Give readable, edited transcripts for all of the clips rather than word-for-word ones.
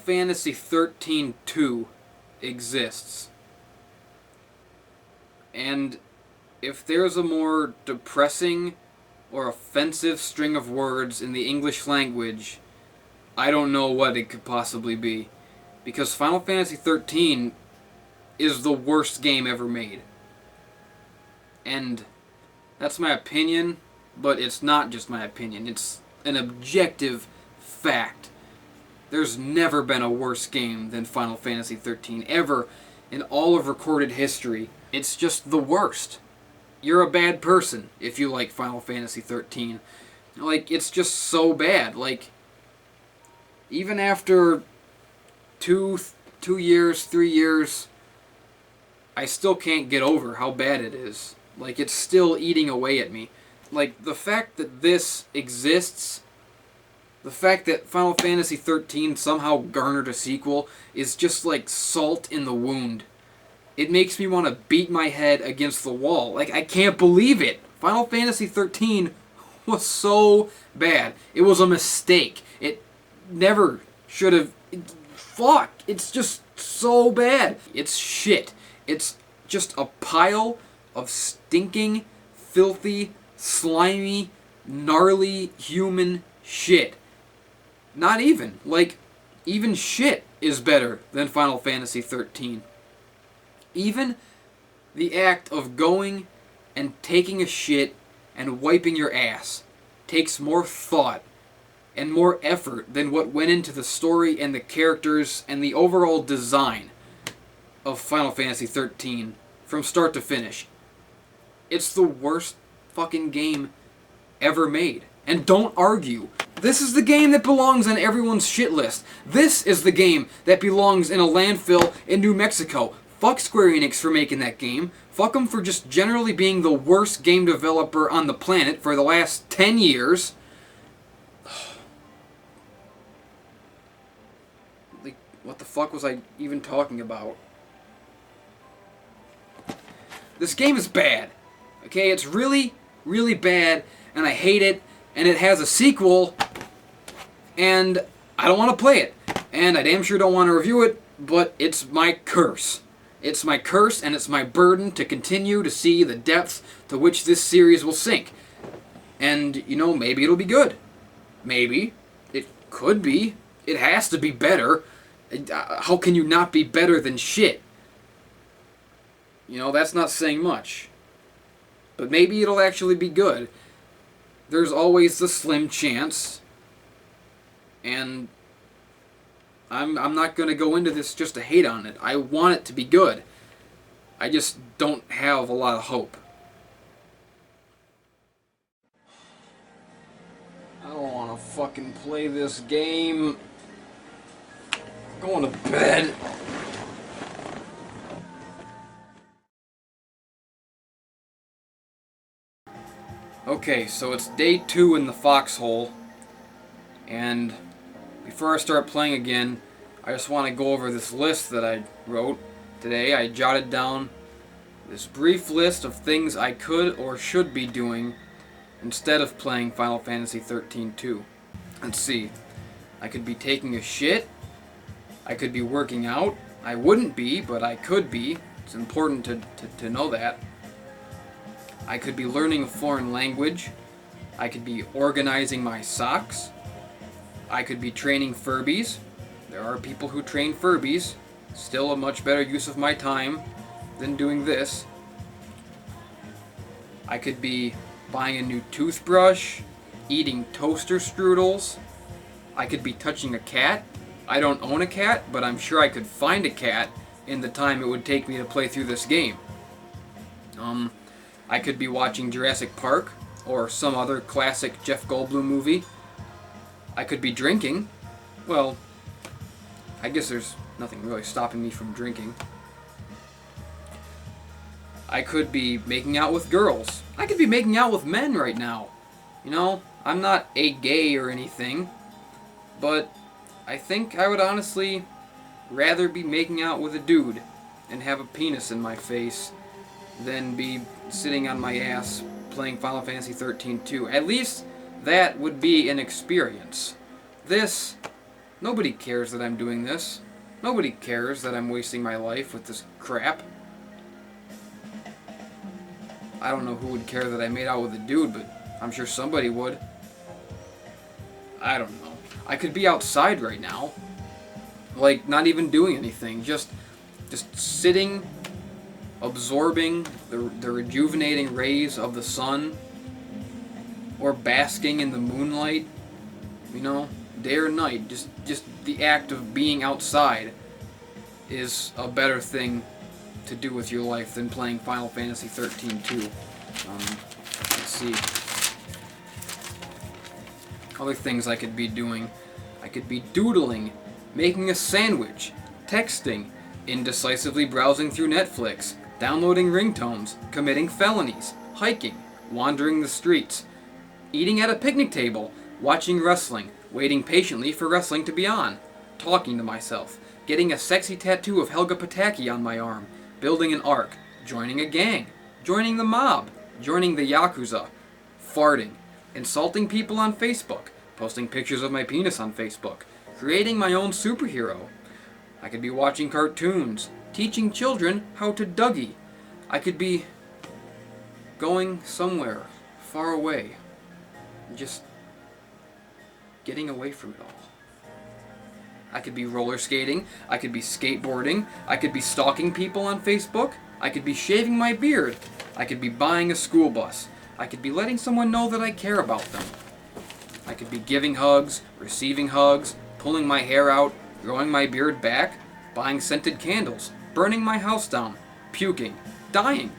Fantasy 13-2 exists. And if there's a more depressing or offensive string of words in the English language, I don't know what it could possibly be. Because Final Fantasy 13 is the worst game ever made. And that's my opinion, but it's not just my opinion. It's an objective fact. There's never been a worse game than Final Fantasy 13, ever, in all of recorded history. It's just the worst. You're a bad person if you like Final Fantasy 13. Like, it's just so bad. Like, even after 2 years, 3 years, I still can't get over how bad it is. Like, it's still eating away at me. Like, the fact that this exists, the fact that Final Fantasy 13 somehow garnered a sequel, is just like salt in the wound. It makes me want to beat my head against the wall. Like, I can't believe it. Final Fantasy 13 was so bad. It was a mistake. It never should have... Fuck. It's just so bad. It's shit. It's just a pile of stinking, filthy, slimy, gnarly human shit. Not even. Like, even shit is better than Final Fantasy 13. Even the act of going and taking a shit and wiping your ass takes more thought and more effort than what went into the story and the characters and the overall design of Final Fantasy 13 from start to finish. It's the worst fucking game ever made. And don't argue. This is the game that belongs on everyone's shit list. This is the game that belongs in a landfill in New Mexico. Fuck Square Enix for making that game. Fuck them for just generally being the worst game developer on the planet for the last 10 years. Like, what the fuck was I even talking about? This game is bad. Okay, it's really, really bad, and I hate it, and it has a sequel, and I don't want to play it. And I damn sure don't want to review it, but it's my curse. It's my curse, and it's my burden to continue to see the depths to which this series will sink. And, you know, maybe it'll be good. Maybe. It could be. It has to be better. How can you not be better than shit? You know, that's not saying much. But maybe it'll actually be good. There's always the slim chance. And I'm not going to go into this just to hate on it. I want it to be good. I just don't have a lot of hope. I don't want to fucking play this game. I'm going to bed. Okay, so it's day 2 in the foxhole, and before I start playing again, I just want to go over this list that I wrote today. I jotted down this brief list of things I could or should be doing instead of playing Final Fantasy 13-2. Let's see. I could be taking a shit. I could be working out. I wouldn't be, but I could be. It's important to know that. I could be learning a foreign language. I could be organizing my socks. I could be training Furbies. There are people who train Furbies. Still a much better use of my time than doing this. I could be buying a new toothbrush, eating toaster strudels. I could be touching a cat. I don't own a cat, but I'm sure I could find a cat in the time it would take me to play through this game. I could be watching Jurassic Park or some other classic Jeff Goldblum movie. I could be drinking. Well, I guess there's nothing really stopping me from drinking. I could be making out with girls. I could be making out with men right now. You know, I'm not a gay or anything, but I think I would honestly rather be making out with a dude and have a penis in my face than be sitting on my ass playing Final Fantasy 13-2. At least that would be an experience. This Nobody cares that I'm doing this. Nobody cares that I'm wasting my life with this crap. I don't know who would care that I made out with a dude, but I'm sure somebody would. I don't know. I could be outside right now. Like, not even doing anything. Just sitting, absorbing the rejuvenating rays of the sun. Or basking in the moonlight. You know, day or night. Just the act of being outside is a better thing to do with your life than playing Final Fantasy 13 2. Let's see. Other things I could be doing. I could be doodling, making a sandwich, texting, indecisively browsing through Netflix, downloading ringtones, committing felonies, hiking, wandering the streets, eating at a picnic table, watching wrestling, waiting patiently for wrestling to be on, talking to myself, getting a sexy tattoo of Helga Pataki on my arm, building an arc, joining a gang, joining the mob, joining the Yakuza, farting, insulting people on Facebook, posting pictures of my penis on Facebook, creating my own superhero. I could be watching cartoons, teaching children how to Dougie. I could be going somewhere far away, just getting away from it all. I could be roller skating, I could be skateboarding, I could be stalking people on Facebook, I could be shaving my beard, I could be buying a school bus, I could be letting someone know that I care about them. I could be giving hugs, receiving hugs, pulling my hair out, growing my beard back, buying scented candles, burning my house down, puking, dying,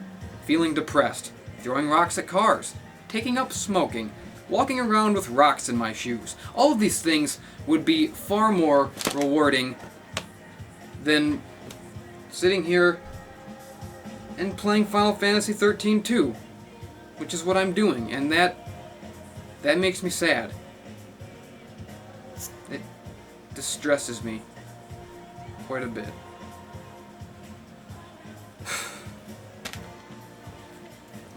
feeling depressed, throwing rocks at cars, taking up smoking, walking around with rocks in my shoes. All of these things would be far more rewarding than sitting here and playing Final Fantasy 13 2, which is what I'm doing, and that makes me sad. It distresses me quite a bit.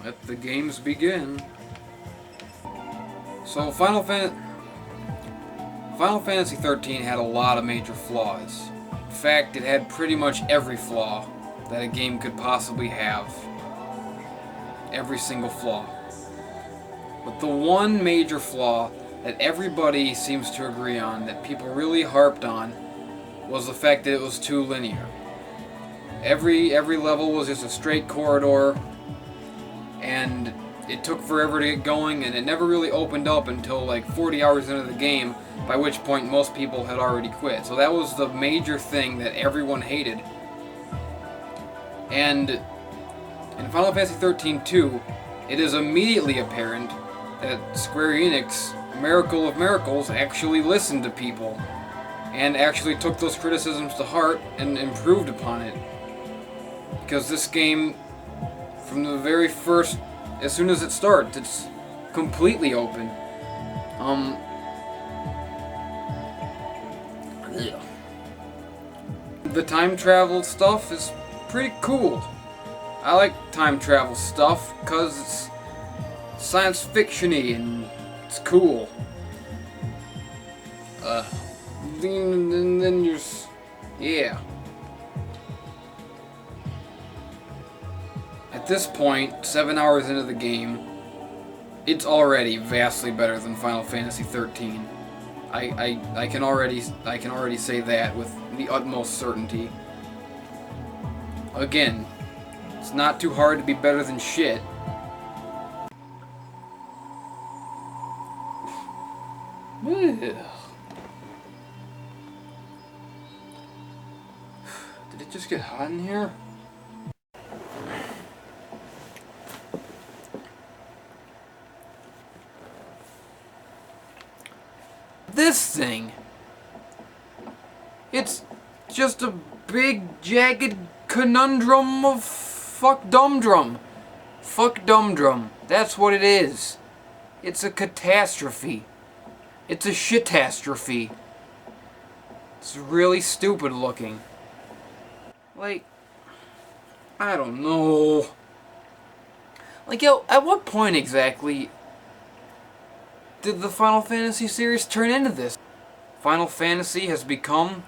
Let the games begin. So Final Fantasy 13 had a lot of major flaws. In fact, it had pretty much every flaw that a game could possibly have. Every single flaw. But the one major flaw that everybody seems to agree on, that people really harped on, was the fact that it was too linear. Every level was just a straight corridor, and it took forever to get going, and it never really opened up until like 40 hours into the game, by which point most people had already quit. So that was the major thing that everyone hated. And in Final Fantasy 13 2, it is immediately apparent that Square Enix, miracle of miracles, actually listened to people and actually took those criticisms to heart and improved upon it. Because this game, from the very first, as soon as it starts, it's completely open. The time travel stuff is pretty cool. I like time travel stuff because it's science fiction-y and it's cool. Then you're... yeah. At this point, 7 hours into the game, it's already vastly better than Final Fantasy 13. I can already say that with the utmost certainty. Again, it's not too hard to be better than shit. Did it just get hot in here? This thing, it's just a big jagged conundrum of fuck dumdrum. Fuck dumdrum. That's what it is. It's a catastrophe. It's a shitastrophe. It's really stupid looking. Like, I don't know. Like, yo, at what point exactly did the Final Fantasy series turn into this? Final Fantasy has become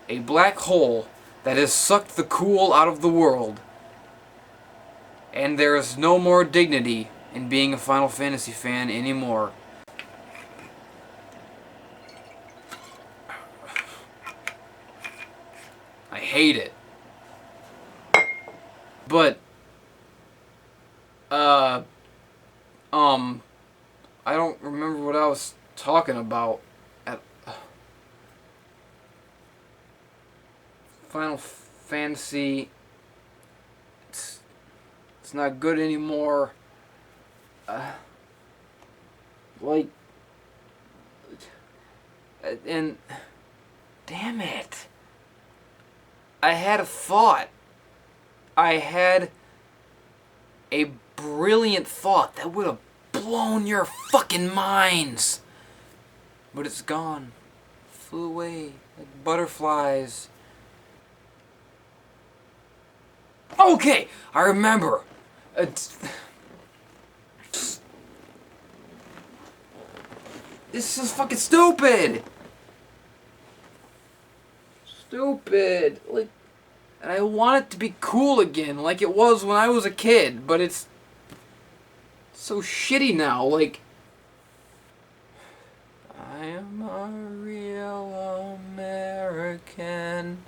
a black hole that has sucked the cool out of the world. And there is no more dignity in being a Final Fantasy fan anymore. I hate it. But, I don't remember what I was talking about at Final Fantasy. It's not good anymore. And damn it. I had a thought. I had a brilliant thought that would have blown your fucking minds. But it's gone. Flew away like butterflies. Okay, I remember. This is fucking stupid. Stupid. Like, and I want it to be cool again, like it was when I was a kid, but it's so shitty now. Like, I am a real American.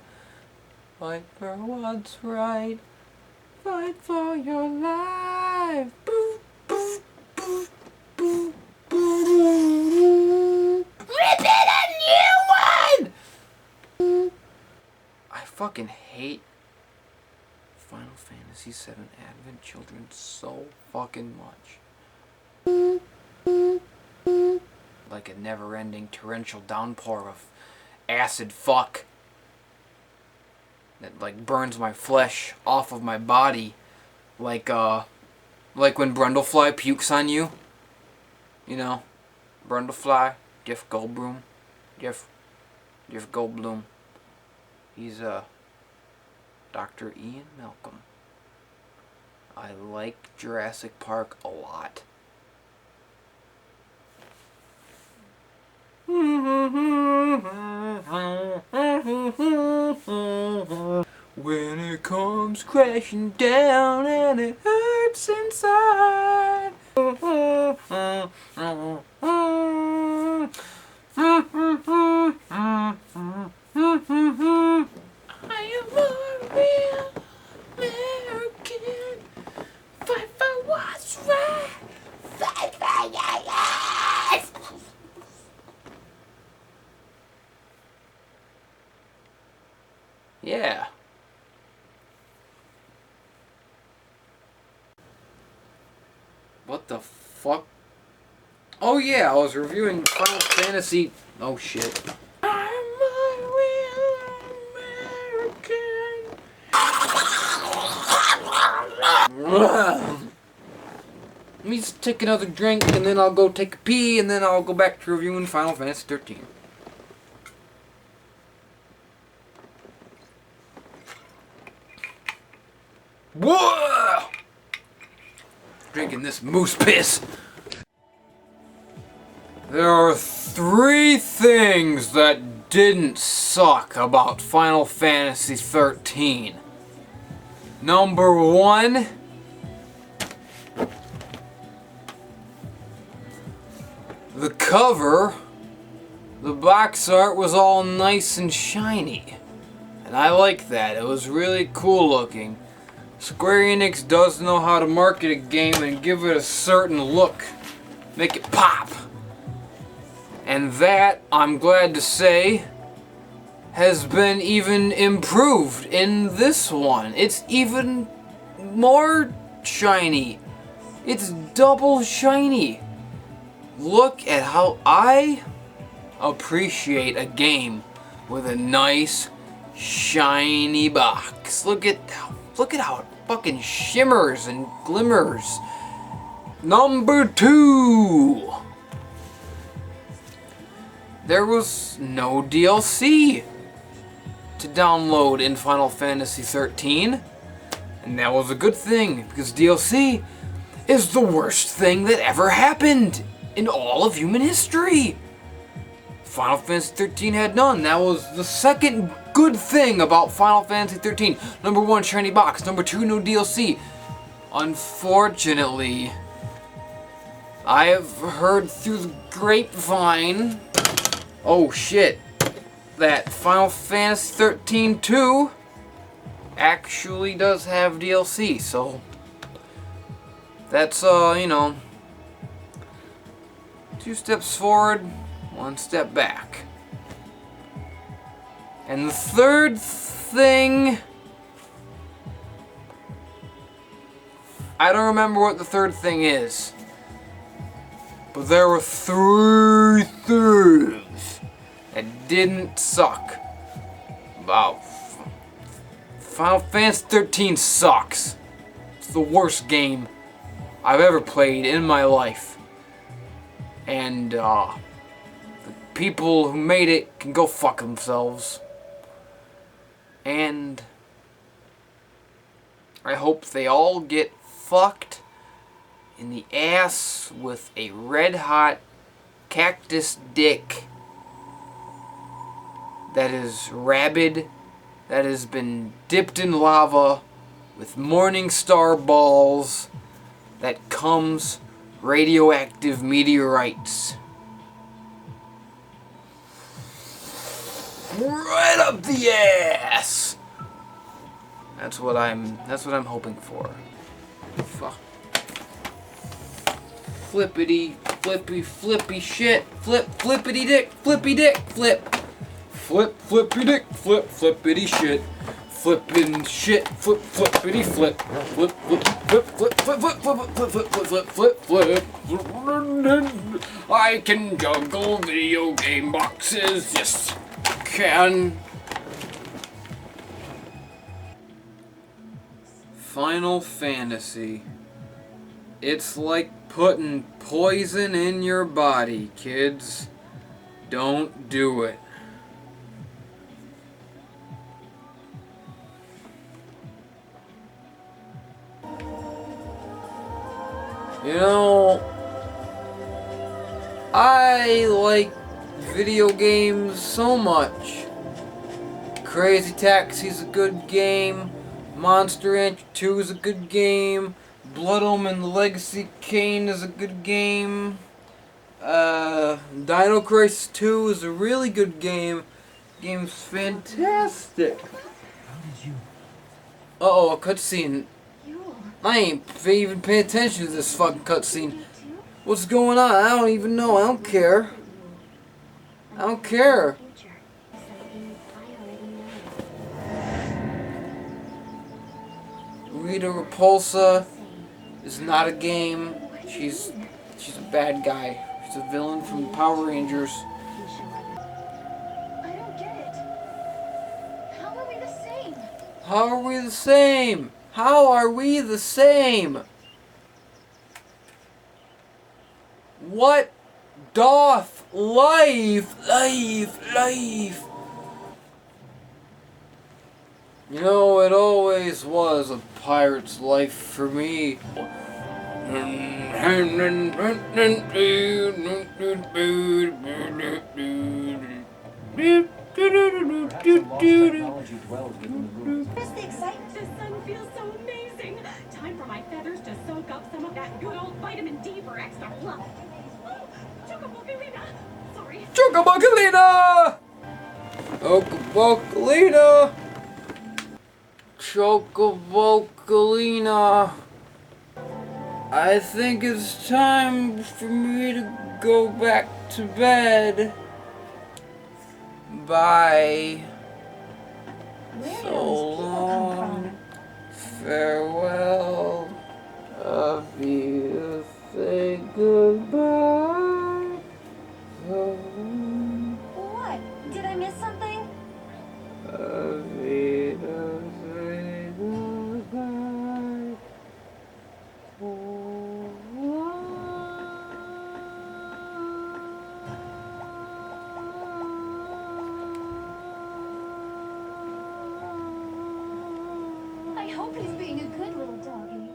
Fight for what's right. Fight for your life. Boo, boo, boo, boo, boo. Rip it a new one! I fucking hate Final Fantasy VII Advent Children so fucking much. Like a never-ending torrential downpour of acid fuck that like burns my flesh off of my body, like when Brundlefly pukes on you. You know, Brundlefly, Jeff Goldblum, Jeff Goldblum. He's Dr. Ian Malcolm. I like Jurassic Park a lot. When it comes crashing down and it hurts inside. I am a real American. Fight for what's right. Fight for your life. Yeah. What the fuck? Oh yeah, I was reviewing Final Fantasy. Oh shit. I'm a real American. Let me just take another drink and then I'll go take a pee and then I'll go back to reviewing Final Fantasy 13. Whoa! Drinking this moose piss. There are 3 things that didn't suck about Final Fantasy 13. Number 1, the cover, the box art was all nice and shiny. And I like that. It was really cool looking. Square Enix does know how to market a game and give it a certain look. Make it pop. And that, I'm glad to say, has been even improved in this one. It's even more shiny. It's double shiny. Look at how I appreciate a game with a nice shiny box. Look at how it fucking shimmers and glimmers. Number 2. There was no DLC to download in Final Fantasy 13. And that was a good thing, because DLC is the worst thing that ever happened in all of human history. Final Fantasy 13 had none. That was the second good thing about Final Fantasy 13. Number 1, shiny box. Number 2, no DLC. Unfortunately, I have heard through the grapevine, oh shit, that Final Fantasy 13 2 actually does have DLC, so that's, 2 steps forward, 1 step back. And the third thing, I don't remember what the third thing is, but there were 3 things that didn't suck. Wow. Final Fantasy 13 sucks. It's the worst game I've ever played in my life. And the people who made it can go fuck themselves. And I hope they all get fucked in the ass with a red hot cactus dick that is rabid, that has been dipped in lava with morning star balls that comes radioactive meteorites right up the ass. That's what I'm hoping for. Fuck. Flippity flippy shit. Flippity dick, flippy dick, flip. Flippy dick, flippity shit. Flippin' shit, flippity flip. Flip. I can juggle video game boxes, yes, can. Final Fantasy. It's like putting poison in your body, kids. Don't do it. I like video games so much. Crazy Taxi's a good game. Monster Rancher 2 is a good game. Blood Omen Legacy Kane is a good game. Dino Crisis 2 is a really good game. Game's fantastic. Uh-oh, a cutscene. I ain't even paying attention to this fucking cutscene. What's going on? I don't even know. I don't care. I don't care. Rita Repulsa is not a game. She's a bad guy. She's a villain from Power Rangers. I don't get it. How are we the same? How are we the same? How are we the same? What doth life? You know, it always was a pirate's life for me. Where's the excitement? The sun feels so amazing. Time for my feathers to soak up some of that good old vitamin D for extra fluff. Oh, Chocoboculina. Sorry. Chocoboculina! Chocoboculina! Chocoboculina! I think it's time for me to go back to bed. Bye. So long. Farewell. Avita, say goodbye. So long. What? Did I miss something? Avita, say goodbye. So long. I hope he's being a good little doggy.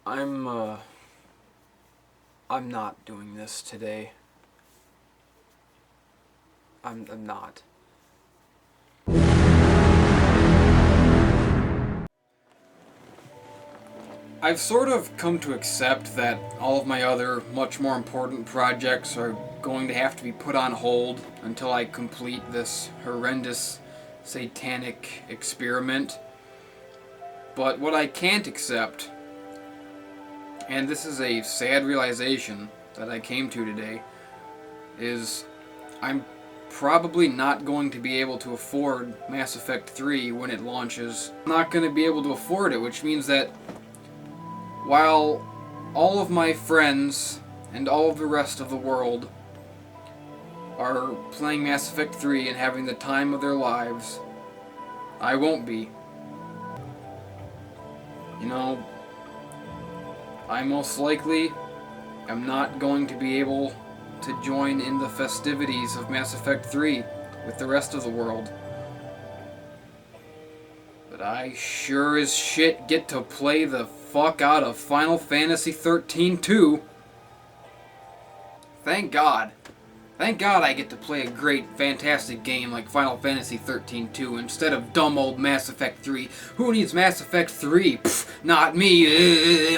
I'm not doing this today. I'm not. I've sort of come to accept that all of my other, much more important projects are going to have to be put on hold until I complete this horrendous, satanic experiment. But what I can't accept, and this is a sad realization that I came to today, is I'm probably not going to be able to afford Mass Effect 3 when it launches. I'm not going to be able to afford it, which means that while all of my friends and all of the rest of the world are playing Mass Effect 3 and having the time of their lives, I won't be. You know, I most likely am not going to be able to join in the festivities of Mass Effect 3 with the rest of the world. But I sure as shit get to play the fuck out of Final Fantasy 13 too. Thank God. Thank God I get to play a great, fantastic game like Final Fantasy 13 2 instead of dumb old Mass Effect 3. Who needs Mass Effect 3? Pfft, not me.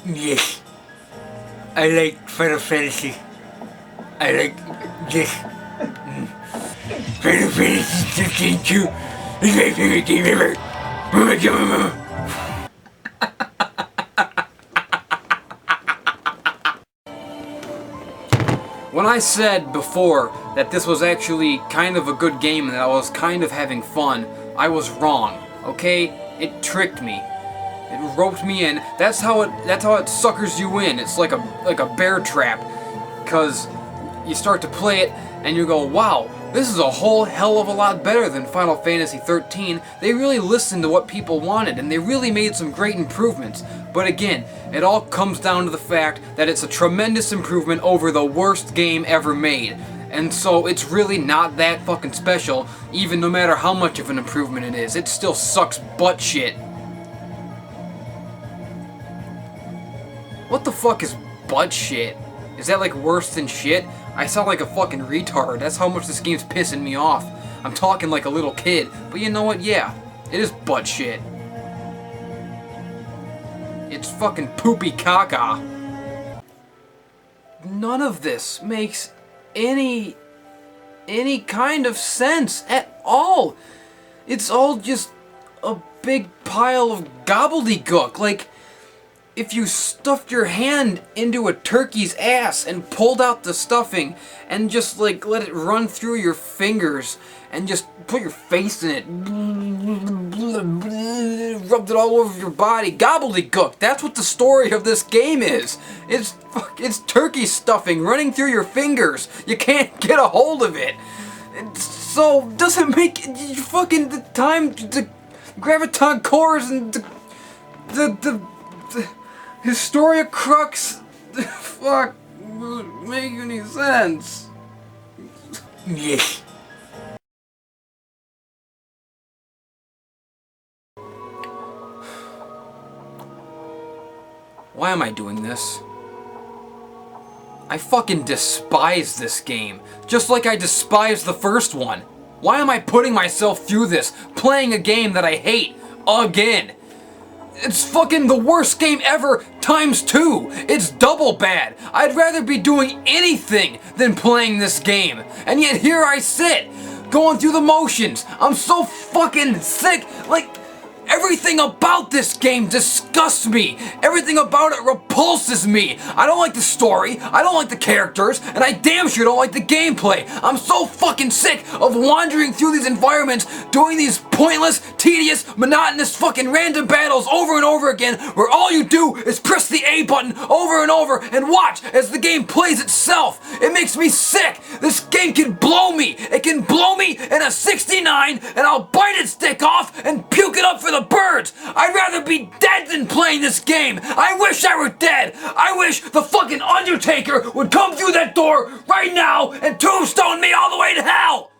Yes, I like Final Fantasy. I like this. Final Fantasy 13 2 is my favorite game ever. Oh my god. When I said before that this was actually kind of a good game and that I was kind of having fun, I was wrong. Okay? It tricked me. It roped me in. That's how it suckers you in. It's like a bear trap. 'Cause you start to play it and you go, wow, this is a whole hell of a lot better than Final Fantasy 13. They really listened to what people wanted and they really made some great improvements. But again, it all comes down to the fact that it's a tremendous improvement over the worst game ever made. And so it's really not that fucking special, even no matter how much of an improvement it is. It still sucks butt shit. What the fuck is butt shit? Is that like worse than shit? I sound like a fucking retard. That's how much this game's pissing me off. I'm talking like a little kid. But you know what? Yeah, it is butt shit. It's fucking poopy caca. None of this makes any kind of sense at all. It's all just a big pile of gobbledygook. Like, if you stuffed your hand into a turkey's ass and pulled out the stuffing and just like let it run through your fingers and just put your face in it, rubbed it all over your body, gobbledygook. That's what the story of this game is. It's turkey stuffing running through your fingers. You can't get a hold of it. So doesn't make fucking the time, the graviton cores and the Historia Crux, fuck, doesn't make any sense. Yes. Why am I doing this? I fucking despise this game, just like I despise the first one. Why am I putting myself through this, playing a game that I hate, again? It's fucking the worst game ever times 2. It's double bad. I'd rather be doing anything than playing this game. And yet here I sit, going through the motions. I'm so fucking sick. Like, everything about this game disgusts me. Everything about it repulses me. I don't like the story, I don't like the characters, and I damn sure don't like the gameplay. I'm so fucking sick of wandering through these environments, doing these pointless, tedious, monotonous fucking random battles over and over again, where all you do is press the A button over and over and watch as the game plays itself. It makes me sick. This game can blow me. It can blow me in a 69 and I'll bite its dick off and puke it up for the birds. I'd rather be dead than playing this game. I wish I were dead. I wish the fucking Undertaker would come through that door right now and tombstone me all the way to hell.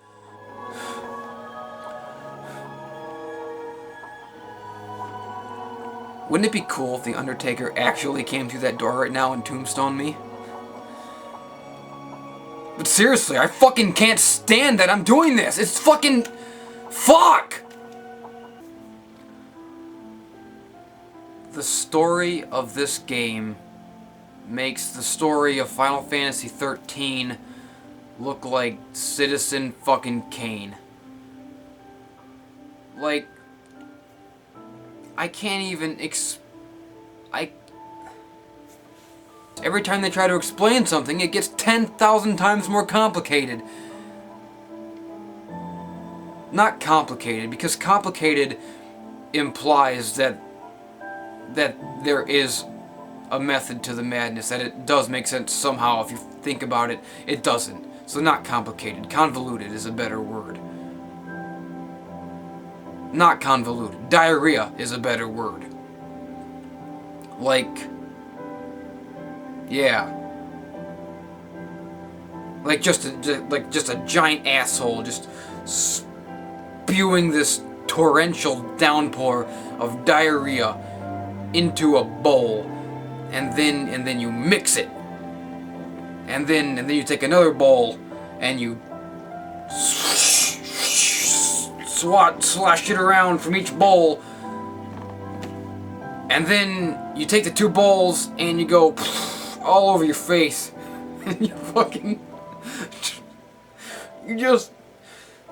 Wouldn't it be cool if the Undertaker actually came through that door right now and tombstoned me? But seriously, I fucking can't stand that I'm doing this. It's fucking... Fuck! The story of this game makes the story of Final Fantasy 13 look like Citizen fucking Kane. Like, I can't even every time they try to explain something, it gets 10,000 times more complicated. Not complicated, because complicated implies that there is a method to the madness, that it does make sense somehow. If you think about it, it doesn't. So not complicated. Convoluted is a better word. Not convoluted. Diarrhea is a better word. Like, yeah. Like just a giant asshole just spewing this torrential downpour of diarrhea into a bowl, and then you mix it, and then you take another bowl and you slash it around from each bowl, and then you take the two bowls and you go all over your face, and you just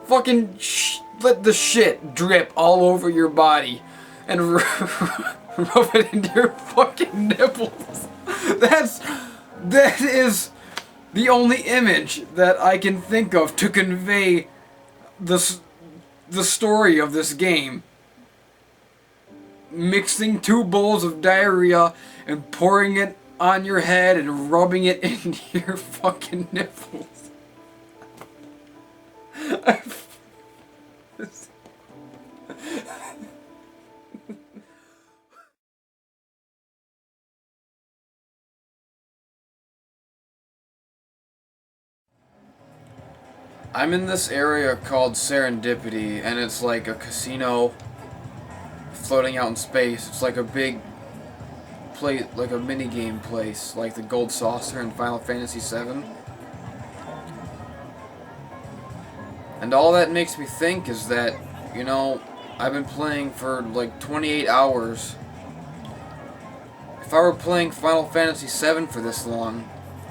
fucking let the shit drip all over your body and rub it into your fucking nipples. That is the only image that I can think of to convey the story of this game. Mixing two bowls of diarrhea and pouring it on your head and rubbing it into your fucking nipples. I'm in this area called Serendipity, and it's like a casino floating out in space. It's like a big place, like a minigame place, like the Gold Saucer in Final Fantasy VII. And all that makes me think is that, you know, I've been playing for like 28 hours. If I were playing Final Fantasy VII for this long,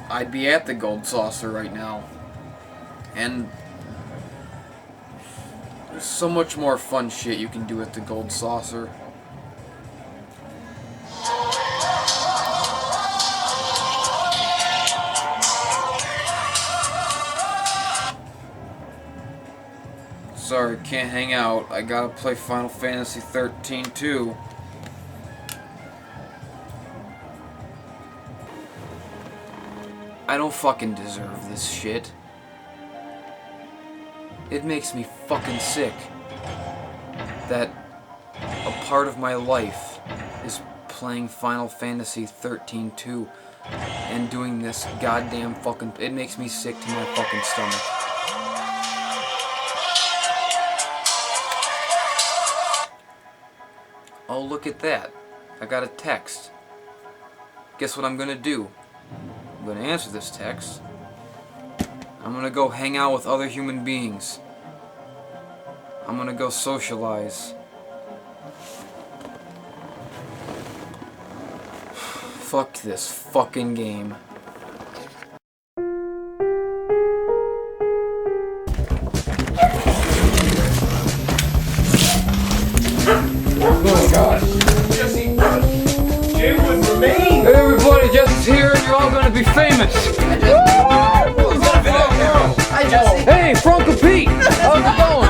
I'd be at the Gold Saucer right now. And there's so much more fun shit you can do at the Gold Saucer. Sorry, can't hang out. I gotta play Final Fantasy 13 too. I don't fucking deserve this shit. It makes me fucking sick that a part of my life is playing Final Fantasy 13 too and doing this goddamn fucking... It makes me sick to my fucking stomach. Oh, look at that. I got a text. Guess what I'm gonna do? I'm gonna answer this text. I'm gonna go hang out with other human beings. I'm gonna go socialize. Fuck this fucking game. Oh god. Jesse, it would remain. Hey everybody, Jesse's here and you're all gonna be famous. Hey, Franco Pete! How's it going?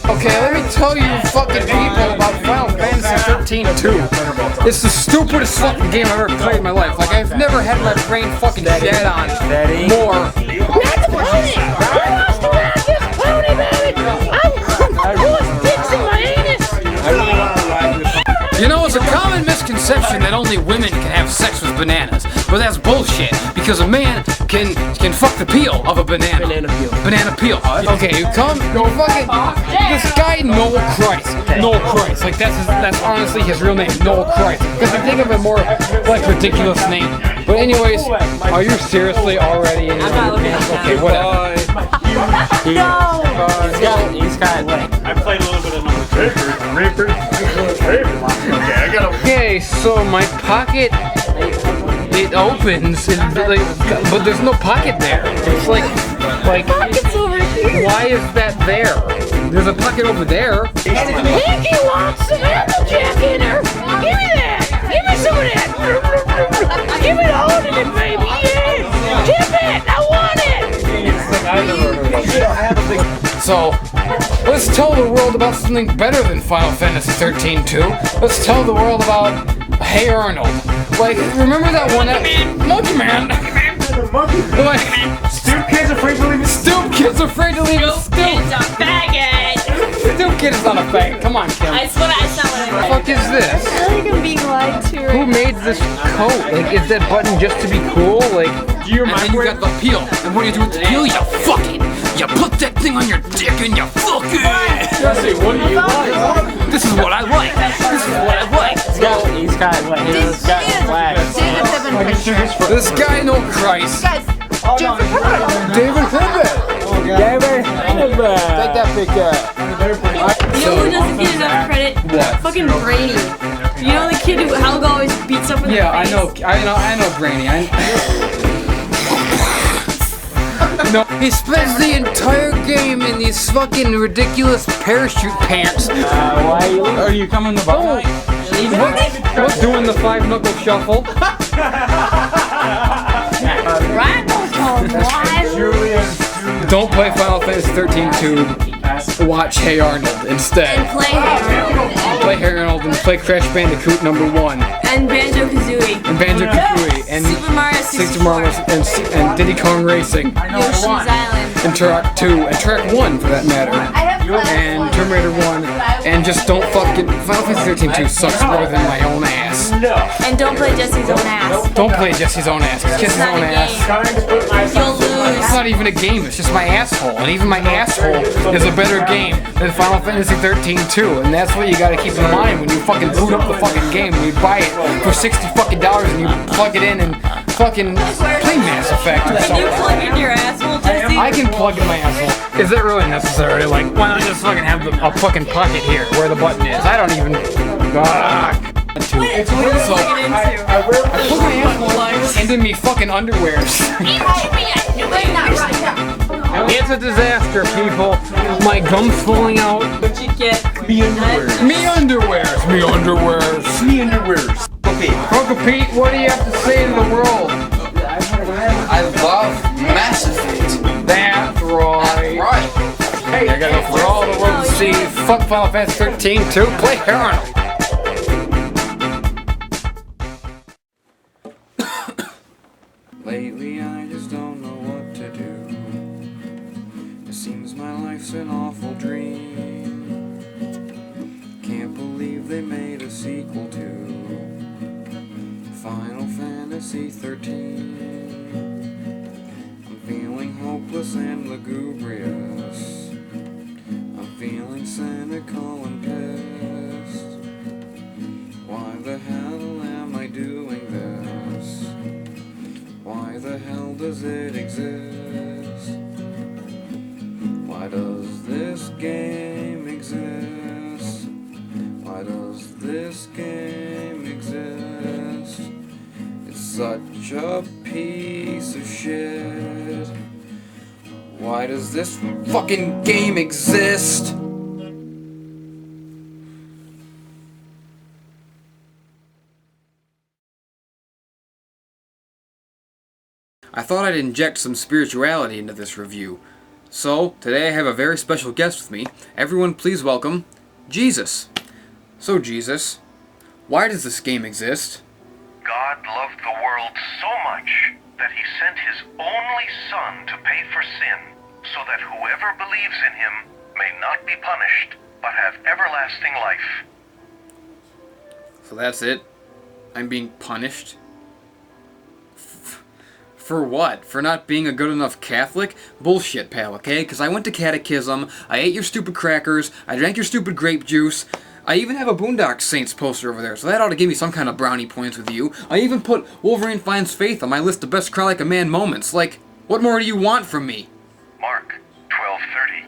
Okay, let me tell you fucking people about Final Fantasy 13 2. It's the stupidest fucking game I've ever played in my life. Like, I've never had my brain fucking shat on more. Not the pony! I lost around this pony, baby! I was fixing my anus! You know, it's a common misconception that only women can have sex with bananas. But that's bullshit, because a man can fuck the peel of a banana. Banana peel. Okay, you come, go fucking. This guy, Noel Christ. Noel Christ. Like that's honestly his real name, Noel Christ. Because I think of a more like ridiculous name. But anyways, are you seriously already in your pants? Okay, whatever. No! He's got I played a little bit of Reaper. Okay, I got Okay, so my pocket, it opens, but there's no pocket there. It's like, Pocket's over here. why is that there? There's a pocket over there. Pinky wants some Applejack in her. Give me that. Give me some of that. Give me all of it, baby. Yeah. Tip it. I want it. So, let's tell the world about something better than Final Fantasy 13 2. Let's tell the world about Hey Arnold. Like, remember that one Monkey Man. Like, Stoop kids afraid to leave Stoop Kid's afraid to leave his stoop. It's a faggot! Stoop Kid is not a faggot. Come on, Kim. I swear I saw what What I the fuck is this? I feel like I'm being lied to Who right made this coat? Like, is that button just to be cool? Like, Do you and then you got the peel. And what do you do with the peel? You fuck it. You put that thing on your dick and you fuck it. Jesse, what do you like? This is what I like. This is what I like. He's got flags. This guy, no Christ. Guys, David David Herbert. David Herbert. Take that big guy. You know who doesn't get enough credit? What? Fucking Brady. You know the kid who Helga always beats up in Yeah, the I face? know, Brainy. No, he spends the entire game in these fucking ridiculous parachute pants. Are you coming to buy? What's doing the 5-knuckle shuffle? Don't play Final Fantasy 13 2. Watch Hey Arnold instead. And play Harold. Play Hey Arnold and play Crash Bandicoot #1 And Banjo-Kazooie. and Banjo-Kazooie and Super Mario 64. and Diddy Kong Racing Yoshi's Island. and Turok 2 and Turok 1 for that matter. And Tomb Raider 1, and just don't fucking. Final Fantasy 13 2 sucks more than my own ass. And don't play Jesse's own ass. Don't play Jesse's own ass. Jesse's not own a ass. You'll lose. It's not even a game, it's just my asshole. And even my asshole is a better game than Final Fantasy 13 2. And that's what you gotta keep in mind when you fucking boot up the fucking game. When you buy it for $60 fucking and you plug it in and fucking play Mass Effect or Can you something. plug in your asshole, Jesse? I can plug in my asshole. Is that really necessary? Like, why not just fucking have a fucking pocket here where the button is? I don't even. What are you plugging into? I put my asshole into me fucking underwears. It's a disaster, people. My gum's falling out. What'd you get? Me underwears. Okay. Uncle Pete, what do you have to say to the world? I love Mass Effect. That's right. Right. Hey, I got for all the world to see. Fuck Final Fantasy 13 2. Play Hey Arnold. Lately, I just don't know what to do. It seems my life's an awful dream. Can't believe they made a sequel to Final Fantasy 13. I'm feeling hopeless and lugubrious. I'm feeling cynical and pissed. Why the hell am I doing this? Why the hell does it exist? Why does this game exist? Why does this game exist? It's such a piece of shit. Why does this fucking game exist? I thought I'd inject some spirituality into this review. So, today I have a very special guest with me. Everyone please welcome Jesus. So Jesus, why does this game exist? God loved the world so much that he sent his only Son to pay for sin, so that whoever believes in him may not be punished, but have everlasting life. So that's it? I'm being punished? For what? For not being a good enough Catholic? Bullshit, pal, okay? Because I went to catechism, I ate your stupid crackers, I drank your stupid grape juice, I even have a Boondock Saints poster over there, so that ought to give me some kind of brownie points with you. I even put Wolverine Finds Faith on my list of best Cry Like a Man moments. Like, what more do you want from me? Mark 12:30.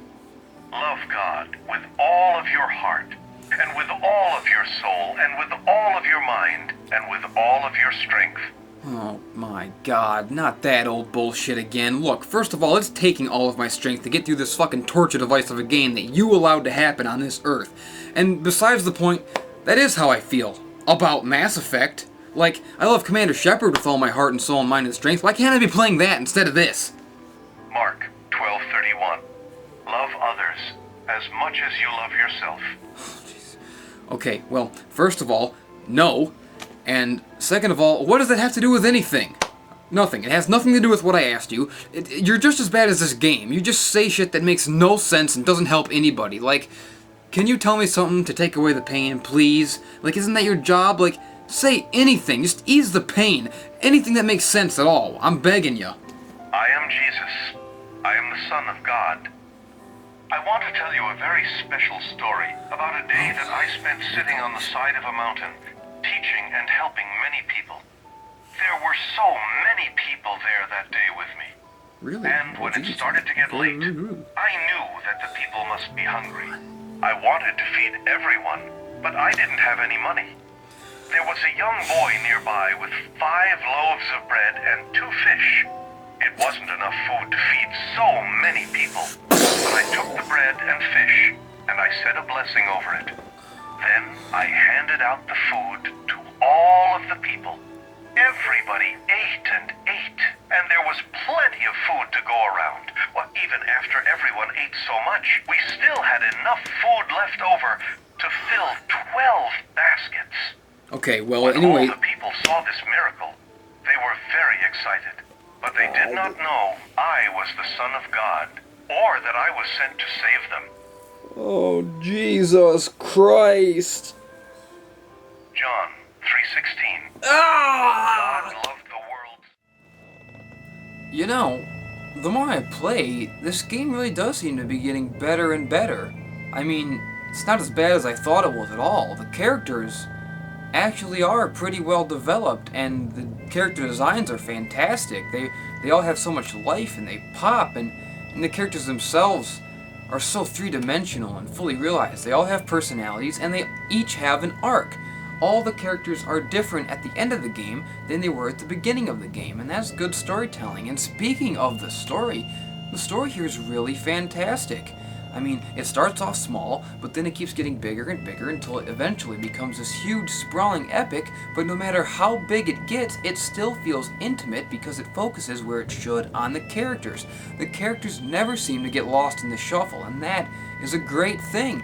Love God with all of your heart, and with all of your soul, and with all of your mind, and with all of your strength. Oh my god, not that old bullshit again. Look, first of all, it's taking all of my strength to get through this fucking torture device of a game that you allowed to happen on this earth. And besides the point, that is how I feel about Mass Effect. Like, I love Commander Shepard with all my heart and soul and mind and strength. Why can't I be playing that instead of this? Mark 12:31. Love others as much as you love yourself. Okay, well, first of all, no. And second of all, what does that have to do with anything? Nothing. It has nothing to do with what I asked you. You're just as bad as this game. You just say shit that makes no sense and doesn't help anybody. Like, can you tell me something to take away the pain, please? Like, isn't that your job? Like, say anything. Just ease the pain. Anything that makes sense at all. I'm begging you. I am Jesus. I am the Son of God. I want to tell you a very special story about a day that I spent sitting on the side of a mountain, teaching and helping many people. There were so many people there that day with me. Really? And when it started to get late, I knew that the people must be hungry. I wanted to feed everyone, but I didn't have any money. There was a young boy nearby with 5 loaves of bread and 2 fish. It wasn't enough food to feed so many people, but I took the bread and fish, and I said a blessing over it. Then I handed out the food to all of the people. Everybody ate and ate, and there was plenty of food to go around. Well, even after everyone ate so much, we still had enough food left over to fill 12 baskets. Okay, well, When anyway... all the people saw this miracle, they were very excited. But they did not know I was the Son of God, or that I was sent to save them. Oh, Jesus Christ. John 3:16. Ah! God loved the world. You know, the more I play, this game really does seem to be getting better and better. I mean, it's not as bad as I thought it was at all. The characters actually are pretty well developed, and the character designs are fantastic. They all have so much life, and they pop, and the characters themselves are so three-dimensional and fully realized. They all have personalities, and they each have an arc. All the characters are different at the end of the game than they were at the beginning of the game, and that's good storytelling. And speaking of the story here is really fantastic. I mean, it starts off small, but then it keeps getting bigger and bigger until it eventually becomes this huge, sprawling epic, but no matter how big it gets, it still feels intimate because it focuses where it should on the characters. The characters never seem to get lost in the shuffle, and that is a great thing.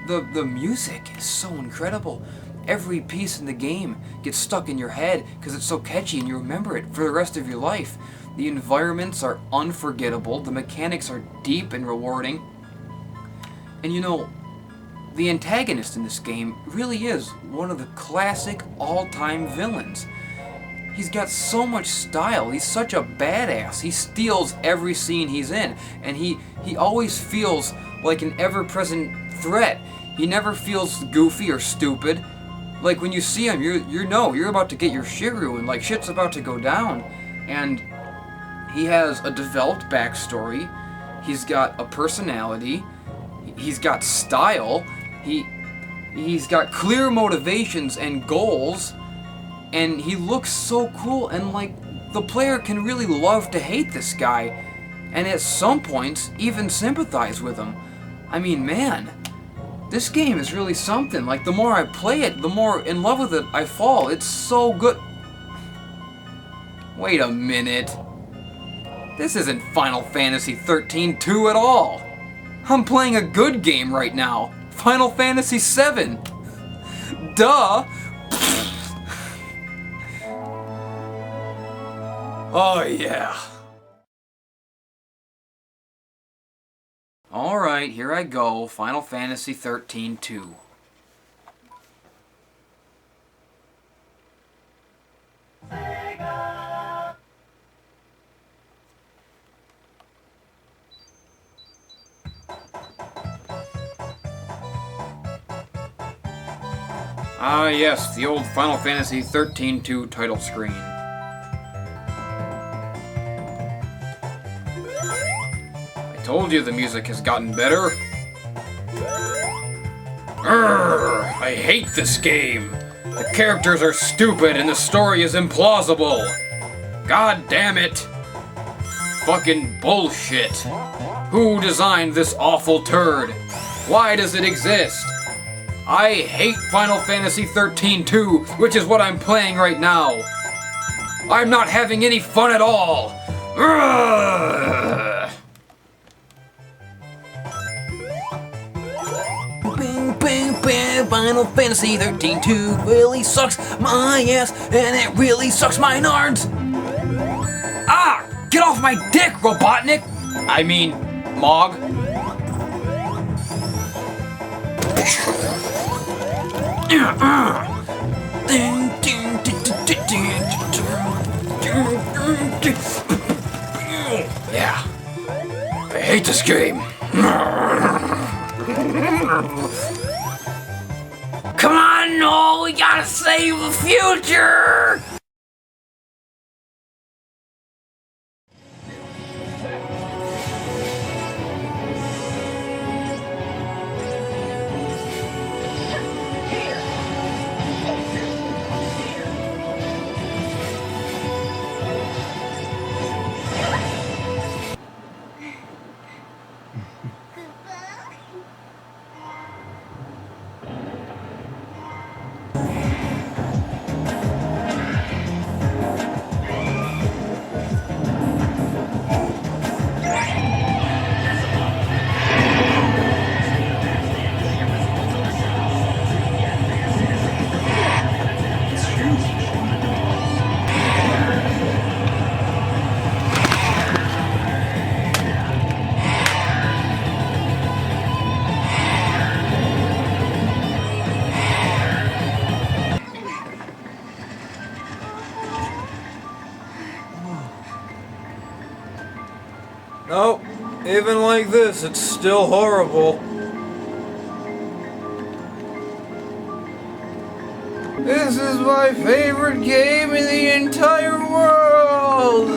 The music is so incredible. Every piece in the game gets stuck in your head because it's so catchy and you remember it for the rest of your life. The environments are unforgettable, the mechanics are deep and rewarding. And you know, the antagonist in this game really is one of the classic all-time villains. He's got so much style, he's such a badass, he steals every scene he's in, and he always feels like an ever-present threat. He never feels goofy or stupid. Like when you see him, you know you're about to get your shit ruined, like shit's about to go down. And he has a developed backstory, he's got a personality, he's got style, he's got clear motivations and goals, and he looks so cool, and like the player can really love to hate this guy, and at some points even sympathize with him. I mean, man, this game is really something. Like the more I play it, the more in love with it I fall. It's so good. Wait a minute. This isn't Final Fantasy 13-2 at all. I'm playing a good game right now. Final Fantasy 7. Duh. Oh yeah. Alright, here I go. Final Fantasy 13-2. Ah yes, the old Final Fantasy 13-2 title screen. I told you the music has gotten better. Urgh, I hate this game. The characters are stupid and the story is implausible. God damn it. Fucking bullshit. Who designed this awful turd? Why does it exist? I hate Final Fantasy 13-2, which is what I'm playing right now. I'm not having any fun at all. Urgh. Final Fantasy 13-2 really sucks my ass, and it really sucks my nards. Ah! Get off my dick, Robotnik! I mean, Mog. Yeah. I hate this game. Come on, Noel, we gotta save the future! Nope, even like this, it's still horrible. This is my favorite game in the entire world!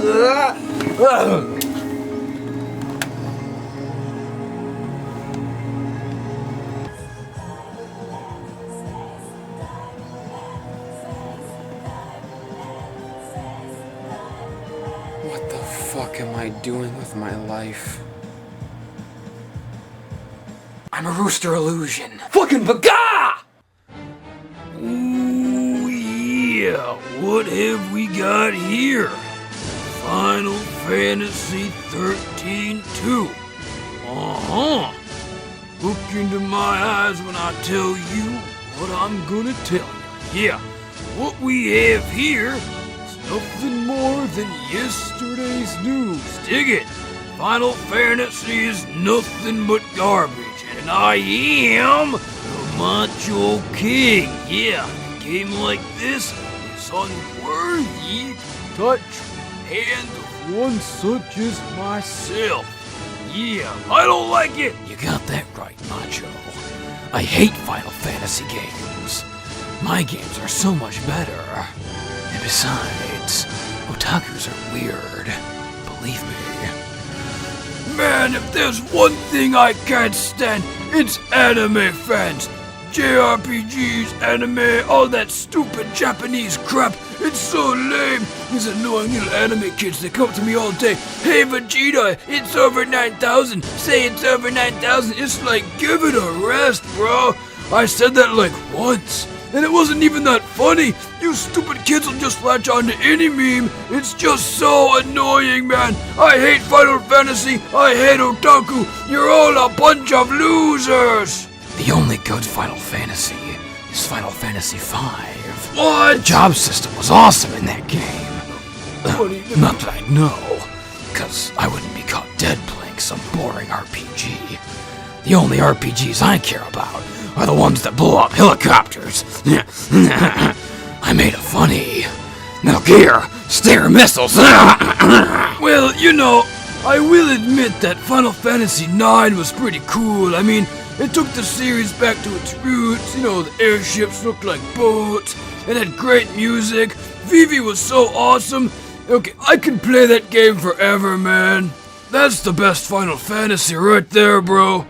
What the fuck am I doing with my life? I'm a rooster illusion. Fucking baga! Ooh, yeah, what have we got here? Final Fantasy 13-2. Uh-huh. Look into my eyes when I tell you what I'm gonna tell you. Yeah, what we have here is nothing more than yesterday's news. Dig it? Final Fantasy is nothing but garbage, and I am the Macho King. Yeah, a game like this is unworthy to touch the hand of one such as myself. Yeah, I don't like it. You got that right, Macho. I hate Final Fantasy games. My games are so much better. And besides, otakus are weird. Believe me. Man, if there's one thing I can't stand, it's anime fans. JRPGs, anime, all that stupid Japanese crap. It's so lame. These annoying little anime kids that come up to me all day. Hey Vegeta, it's over 9,000. Say it's over 9,000. It's like, give it a rest, bro. I said that like once, and it wasn't even that funny. You stupid kids will just latch on to any meme. It's just so annoying, man. I hate Final Fantasy. I hate otaku. You're all a bunch of losers. The only good Final Fantasy is Final Fantasy V. What? The job system was awesome in that game. Not that I know, because I wouldn't be caught dead playing some boring RPG. The only RPGs I care about are the ones that blow up helicopters. I made it funny. Metal Gear, Stair Missiles. Well, you know, I will admit that Final Fantasy IX was pretty cool. I mean, It took the series back to its roots. You know, the airships looked like boats. It had great music. Vivi was so awesome. Okay, I can play that game forever, man. That's the best Final Fantasy right there, bro.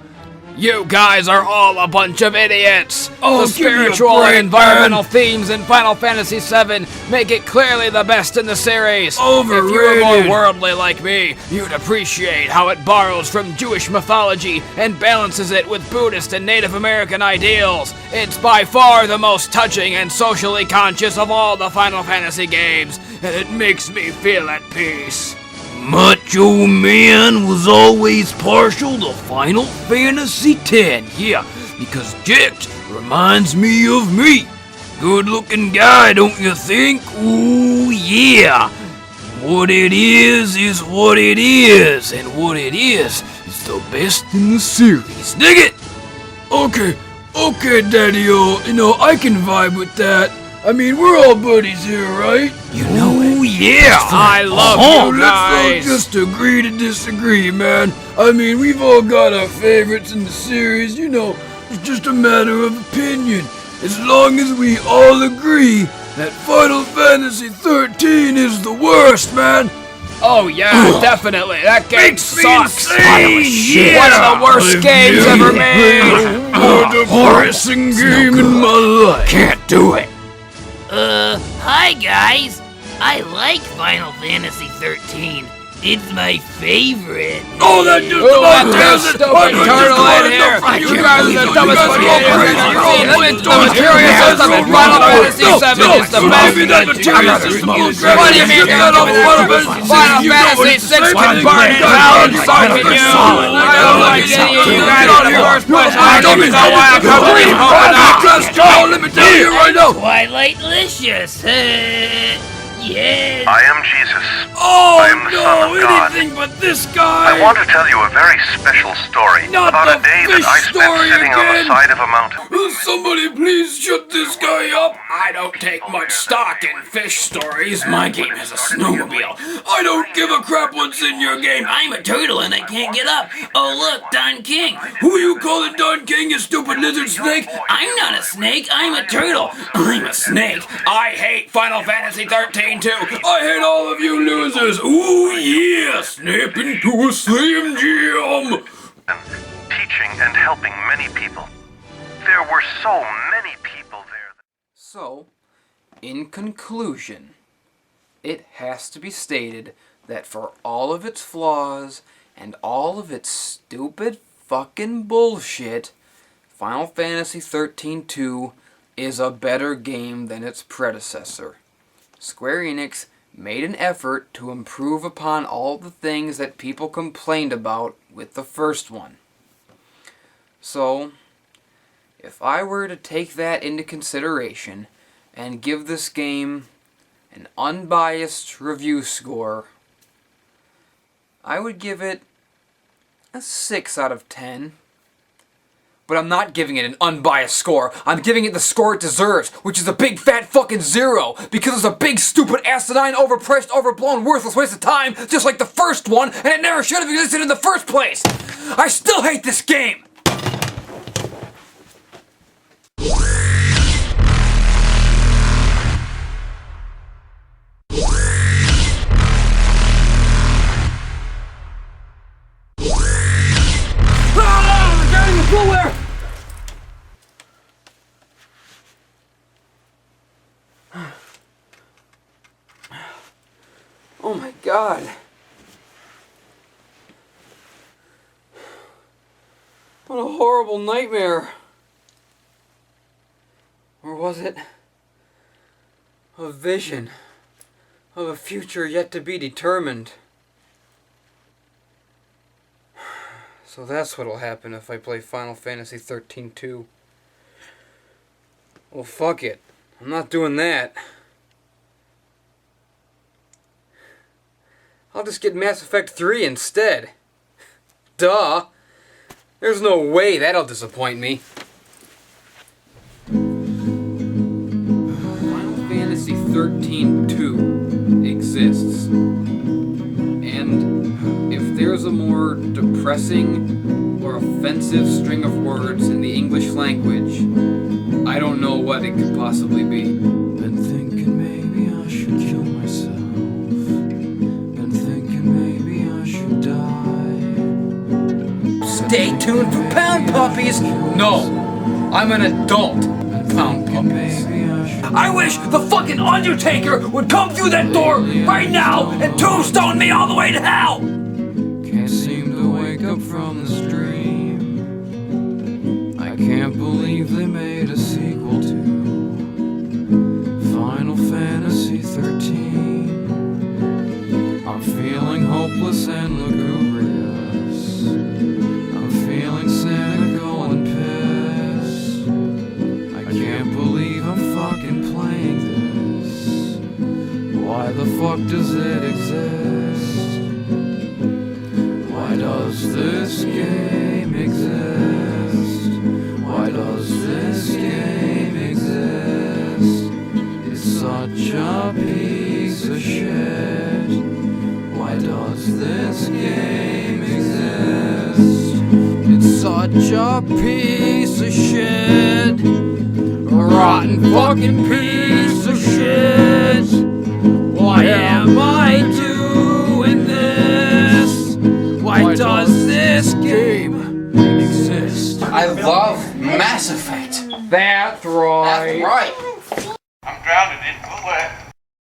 You guys are all a bunch of idiots! Oh, the spiritual and environmental themes in Final Fantasy VII make it clearly the best in the series. Overrated. If you were more worldly like me, you'd appreciate how it borrows from Jewish mythology and balances it with Buddhist and Native American ideals. It's by far the most touching and socially conscious of all the Final Fantasy games, and it makes me feel at peace. Macho Man was always partial to Final Fantasy X, yeah, because Jax reminds me of me. Good looking guy, don't you think? Ooh, yeah. What it is what it is, and what it is the best in the series. Dig it? Okay, Daddy-o, you know, I can vibe with that. I mean, we're all buddies here, right? You know it. Oh, yeah. I love you guys. Let's not just agree to disagree, man. I mean, we've all got our favorites in the series, you know. It's just a matter of opinion. As long as we all agree that Final Fantasy 13 is the worst, man. Oh yeah, definitely. That game sucks. Insane. One of the worst games ever made. The hardest game in my life. Can't do it. Hi guys. I like Final Fantasy 13. It's my favorite. Oh, that just about does it! Stupid turtle in here! You guys are the dumbest fucking idiots I've ever seen! The material system in Final Fantasy VII is the best! What do you mean you're the Final Fantasy VI can burn in hell and so can you! I don't like any of you guys in the first place! I don't even know why I'm covering coconut! Let me tell you right now! Twilightlicious. Yes. I am Jesus. Oh, I am the Son of God. anything but this guy! I want to tell you a very special story Not about the a day that fish I spent story sitting on the again. side of a mountain. Will somebody please shut this guy up? I don't take much stock in fish stories. My game has a snowmobile. I don't give a crap what's in your game. I'm a turtle and I can't get up. Oh look, Don King. Who you calling Don King, you stupid lizard snake? I'm not a snake, I'm a turtle. I'm a snake. I hate Final Fantasy 13 too. I hate all of you losers. Ooh, yeah, snap into a Slim Jim. Teaching and helping many people. There were so many people there. So, in conclusion, it has to be stated that for all of its flaws and all of its stupid fucking bullshit, Final Fantasy 13-2 is a better game than its predecessor. Square Enix made an effort to improve upon all the things that people complained about with the first one. So, if I were to take that into consideration and give this game an unbiased review score, I would give it a 6 out of 10. But I'm not giving it an unbiased score. I'm giving it the score it deserves, which is a big fat fucking 0, because it's a big, stupid, asinine, overpriced, overblown, worthless waste of time, just like the first one, and it never should have existed in the first place. I still hate this game. Drowning in Footwear! Oh my god. What a horrible nightmare. Or was it a vision of a future yet to be determined? So that's what'll happen if I play Final Fantasy 13-2. Well, fuck it. I'm not doing that. I'll just get Mass Effect 3 instead. Duh. There's no way that'll disappoint me. Final Fantasy 13-2 exists. And if there's a more depressing or offensive string of words in the English language, I don't know what it could possibly be. Been thinking maybe I should kill myself. Been thinking maybe I should die. Stay tuned for Pound Puppies. No, I'm an adult. Pound Puppies. I wish the fucking Undertaker would come through that door right now and tombstone me all the way to hell. Can't seem to wake up from this dream. I can't believe they made a sequel to Final Fantasy 13. I'm feeling hopeless and lugubrious. I'm feeling cynical and pissed. I can't believe I'm fucking playing this. Why the fuck does it exist? Why does this game exist? Why does this game exist? It's such a piece of shit. Why does this game exist? It's such a piece of shit. A rotten fucking piece of shit. Why am I doing this? Why does this game exist? I love Mass Effect. That's right. That's right. I'm drowning in footwear.